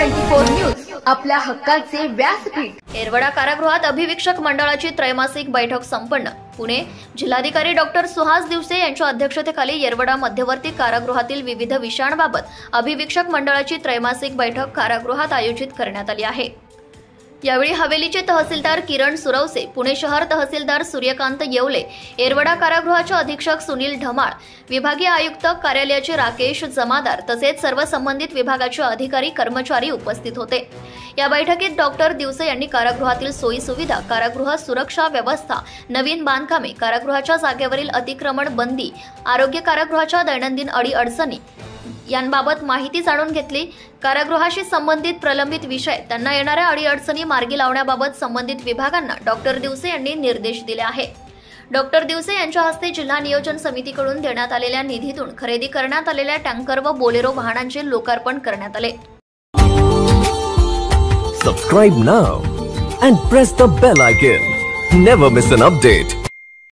24 news आपल्या हक्काचे व्यासपीठ। येरवडा कारागृहात अभिवीक्षक मंडळाची त्रैमासिक बैठक संपन्न। पुणे जिल्हाधिकारी डॉक्टर सुहास दिवसे यांच्या अध्यक्षतेखाली येरवडा मध्यवर्ती कारागृहातील विविध विषयांबाबत अभिवीक्षक मंडळाची त्रैमासिक बैठक कारागृहात आयोजित करण्यात आली आहे। यावेळी हवेलीचे तहसीलदार किरण सुरवसे, पुणे शहर तहसीलदार सूर्यकांत येवले, येरवडा कारागृहाचे अधीक्षक सुनील ढमाळ, विभागीय आयुक्त कार्यालयाचे राकेश जमादार तसेच सर्व संबंधित विभागाचे अधिकारी कर्मचारी उपस्थित होते। या बैठकीत डॉक्टर दिवसे यांनी कारागृहातील सोयी सुविधा, कारागृह सुरक्षा व्यवस्था, नवीन बांधकामे, कारागृहाच्या जागेवरील अतिक्रमण बंदी, आरोग्य कारागृहाच्या दैनंदिन अडीअडचणी यांबाबत माहिती जाणून घेतली। कारागृहाशी संबंधित प्रलंबित विषय, त्यांना येणाऱ्या अडीअडचणी मार्गी लावण्याबाबत संबंधित विभागांना डॉक्टर दिवसे यांनी निर्देश दिले आहे। डॉक्टर दिवसे यांच्या हस्ते जिल्हा नियोजन समितीकडून देण्यात आलेल्या निधीतून खरेदी करण्यात आलेल्या टँकर व बोलेरो वाहनांचे लोकार्पण करण्यात आले। Subscribe now and press the bell icon. Never miss an update.